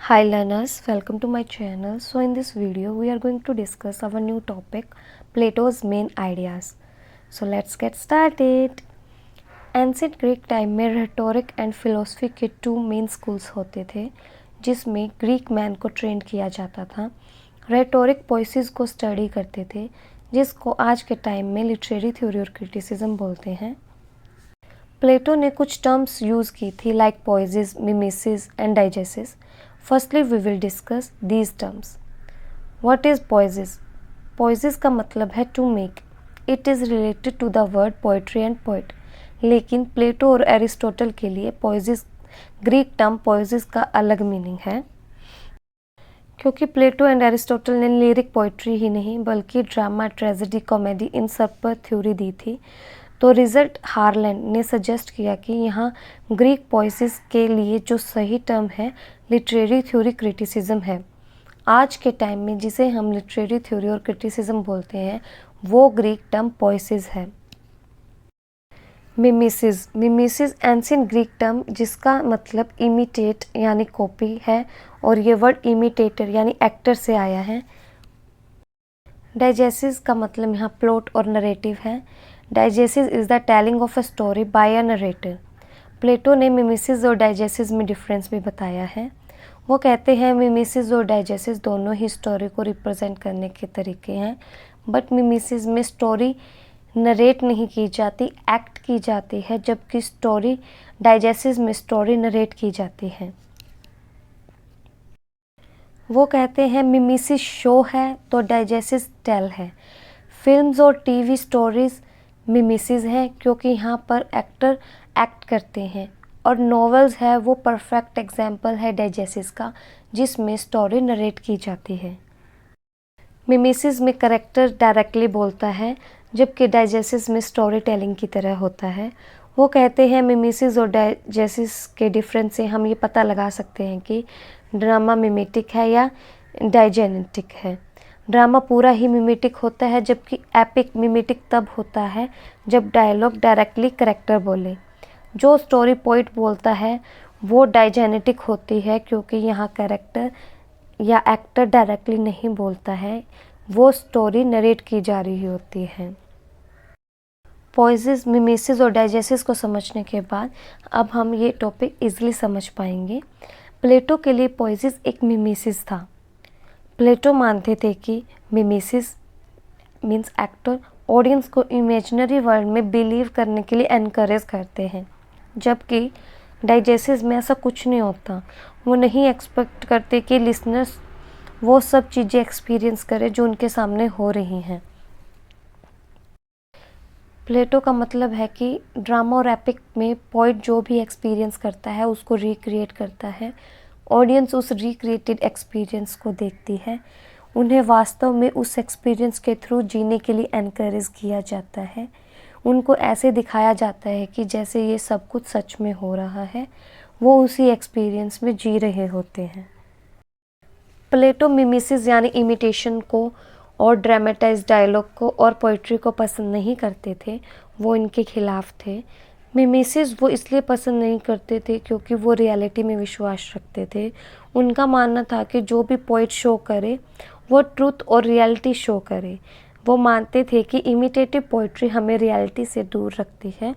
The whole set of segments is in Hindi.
Hi learners, welcome to my channel. So in this video we are going to discuss our new topic Plato's main ideas. So let's get started. Ancient Greek time में रेटोरिक एंड फिलोसफी के टू मेन स्कूल्स होते थे जिसमें ग्रीक मैन को ट्रेंड किया जाता था। रेटोरिक पोइसिस को स्टडी करते थे जिसको आज के टाइम में लिटरेरी थ्योरी और क्रिटिसिज्म बोलते हैं। प्लेटो ने कुछ टर्म्स यूज़ की थी like poiesis, mimesis and diegesis. Firstly we will discuss these terms. What is poiesis? Poiesis का मतलब है to make. It is related to the word poetry and poet. लेकिन प्लेटो और एरिस्टोटल के लिए पोइसिस, ग्रीक टर्म पोइसिस का अलग मीनिंग है, क्योंकि प्लेटो एंड एरिस्टोटल ने लिरिक पोइट्री ही नहीं बल्कि ड्रामा, ट्रेजेडी, कॉमेडी इन सब पर थ्योरी दी थी। तो रिजल्ट हार्लैंड ने सजेस्ट किया कि यहाँ ग्रीक पोइसिस के लिए जो सही टर्म है लिटरेरी थ्योरी क्रिटिसिज्म है। आज के टाइम में जिसे हम लिटरेरी थ्योरी और क्रिटिसिज्म बोलते हैं वो ग्रीक टर्म पोइसिस है। मिमेसिस एंशिएंट ग्रीक टर्म जिसका मतलब इमिटेट यानी कॉपी है और ये वर्ड इमिटेटर यानी एक्टर से आया है। डाइजेसिस का मतलब यहाँ प्लॉट और नरेटिव है। Diegesis is the telling of a story by a narrator. Plato ने मिमेसिस और डाइजेसिस में डिफरेंस भी बताया है। वो कहते हैं मिमेसिस और डाइजेसिस दोनों ही स्टोरी को रिप्रेजेंट करने के तरीके हैं, बट मिमेसिस में स्टोरी नरेट नहीं की जाती, एक्ट की जाती है, जबकि स्टोरी डाइजेसिस में स्टोरी नरेट की जाती है। वो कहते हैं मिमेसिस शो है तो डाइजेसिस टेल है। फिल्म्स और टीवी स्टोरीज मिमेसिस हैं क्योंकि यहाँ पर एक्टर एक्ट करते हैं, और नॉवेल्स है वो परफेक्ट एग्जाम्पल है डाइजेसिस का जिसमें स्टोरी नरेट की जाती है। मिमेसिस में करेक्टर डायरेक्टली बोलता है जबकि डाइजेसिस में स्टोरी टेलिंग की तरह होता है। वो कहते हैं मिमेसिस और डाइजेसिस के डिफरेंस से हम ये पता लगा सकते हैं कि ड्रामा मिमेटिक है या डाइजेनेटिक है। ड्रामा पूरा ही मिमेटिक होता है जबकि एपिक मिमेटिक तब होता है जब डायलॉग डायरेक्टली करेक्टर बोले। जो स्टोरी पोइट बोलता है वो डाइजेनेटिक होती है क्योंकि यहाँ कैरेक्टर या एक्टर डायरेक्टली नहीं बोलता है, वो स्टोरी नरेट की जा रही होती है। पोइसिस, मिमेसिस और डाइजेसिस को समझने के बाद अब हम ये टॉपिक इजीली समझ पाएंगे। प्लेटो के लिए पोइसिस एक मिमेसिस था। प्लेटो मानते थे कि मिमेसिस मीन्स एक्टर ऑडियंस को इमेजिनरी वर्ल्ड में बिलीव करने के लिए एनकरेज करते हैं, जबकि डाइजेसिस में ऐसा कुछ नहीं होता। वो नहीं एक्सपेक्ट करते कि लिसनर्स वो सब चीज़ें एक्सपीरियंस करें जो उनके सामने हो रही हैं। प्लेटो का मतलब है कि ड्रामा और एपिक में पोइट जो भी एक्सपीरियंस करता है उसको रिक्रिएट करता है। ऑडियंस उस रिक्रिएटेड एक्सपीरियंस को देखती है, उन्हें वास्तव में उस एक्सपीरियंस के थ्रू जीने के लिए एनकरेज किया जाता है। उनको ऐसे दिखाया जाता है कि जैसे ये सब कुछ सच में हो रहा है, वो उसी एक्सपीरियंस में जी रहे होते हैं। प्लेटो मिमेसिस यानी इमिटेशन को और ड्रामेटाइज डायलॉग को और पोइट्री को पसंद नहीं करते थे, वो इनके खिलाफ थे। मिमेसिस वो इसलिए पसंद नहीं करते थे क्योंकि वो रियलिटी में विश्वास रखते थे। उनका मानना था कि जो भी पोइट शो करे वो ट्रूथ और रियलिटी शो करे। वो मानते थे कि इमिटेटिव पोइट्री हमें रियलिटी से दूर रखती है,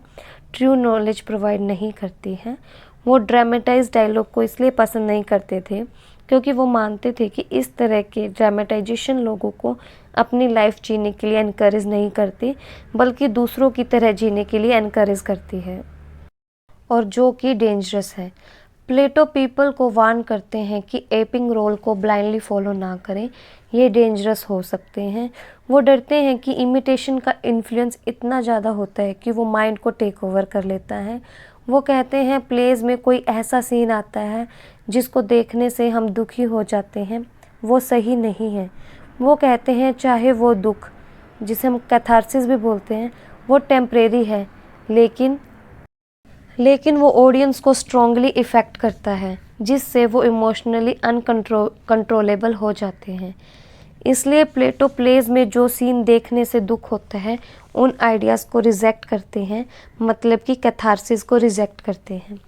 ट्रू नॉलेज प्रोवाइड नहीं करती है। वो ड्रामेटाइज डायलॉग को इसलिए पसंद नहीं करते थे क्योंकि वो मानते थे कि इस तरह के ड्रामेटाइजेशन लोगों को अपनी लाइफ जीने के लिए एनकरेज नहीं करती बल्कि दूसरों की तरह जीने के लिए एनकरेज करती है, और जो कि डेंजरस है। प्लेटो पीपल को वार्न करते हैं कि एपिंग रोल को ब्लाइंडली फॉलो ना करें, ये डेंजरस हो सकते हैं। वो डरते हैं कि इमिटेशन का इन्फ्लुएंस इतना ज़्यादा होता है कि वो माइंड को टेक ओवर कर लेता है। वो कहते हैं प्लेज में कोई ऐसा सीन आता है जिसको देखने से हम दुखी हो जाते हैं, वो सही नहीं है। वो कहते हैं चाहे वो दुख, जिसे हम कैथारसिस भी बोलते हैं, वो टेम्परेरी है, लेकिन वो ऑडियंस को स्ट्रांगली इफ़ेक्ट करता है जिससे वो इमोशनली कंट्रोलेबल हो जाते हैं। इसलिए प्लेटो प्लेज में जो सीन देखने से दुख होता है उन आइडियाज़ को रिजेक्ट करते हैं, मतलब कि कैथारसिस को रिजेक्ट करते हैं।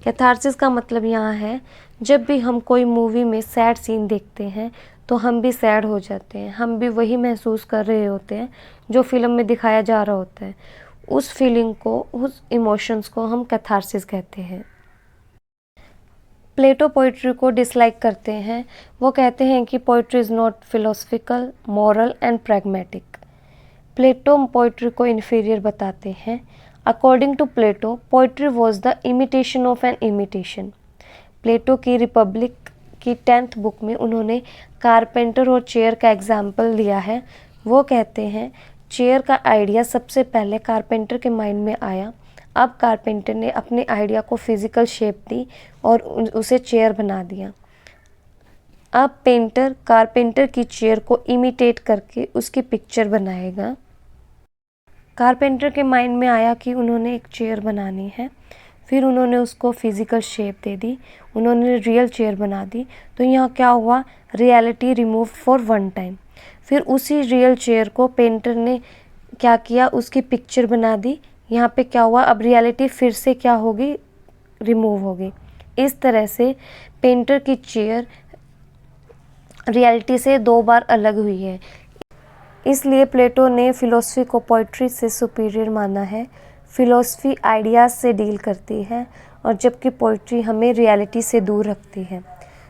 कैथारसिस का मतलब यहाँ है जब भी हम कोई मूवी में सैड सीन देखते हैं तो हम भी सैड हो जाते हैं, हम भी वही महसूस कर रहे होते हैं जो फिल्म में दिखाया जा रहा होता है। उस फीलिंग को, उस इमोशंस को हम कैथारसिस कहते हैं। प्लेटो पोइट्री को डिसलाइक करते हैं। वो कहते हैं कि poetry is not philosophical, moral and pragmatic. Plato poetry को इन्फीरियर बताते हैं। According to Plato, poetry was the imitation of an imitation. Plato की रिपब्लिक की 10th बुक में उन्होंने कारपेंटर और चेयर का एग्जाम्पल लिया है। वो कहते हैं चेयर का आइडिया सबसे पहले कारपेंटर के माइंड में आया, अब कारपेंटर ने अपने आइडिया को फिजिकल शेप दी और उसे चेयर बना दिया। अब पेंटर कारपेंटर की चेयर को इमिटेट करके उसकी पिक्चर बनाएगा। कारपेंटर के माइंड में आया कि उन्होंने एक चेयर बनानी है, फिर उन्होंने उसको फिज़िकल शेप दे दी, उन्होंने रियल चेयर बना दी। तो यहाँ क्या हुआ, reality remove for one time. फिर उसी रियल चेयर को पेंटर ने क्या किया, उसकी पिक्चर बना दी। यहाँ पे क्या हुआ, अब रियलिटी फिर से क्या होगी, रिमूव होगी। इस तरह से पेंटर की चेयर रियलिटी से 2 बार अलग हुई है। इसलिए प्लेटो ने फ़िलोसफी को पोइट्री से सुपीरियर माना है। फ़िलोसफी आइडियाज़ से डील करती है और जबकि पोइट्री हमें रियलिटी से दूर रखती है।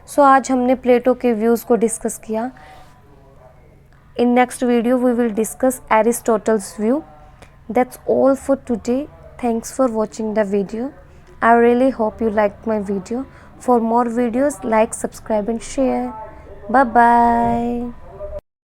सो आज हमने प्लेटो के व्यूज़ को डिस्कस किया। In next video we will discuss Aristotle's view. That's all for today. Thanks for watching the video. I really hope you liked my video. For more videos, like, subscribe and share. Bye bye.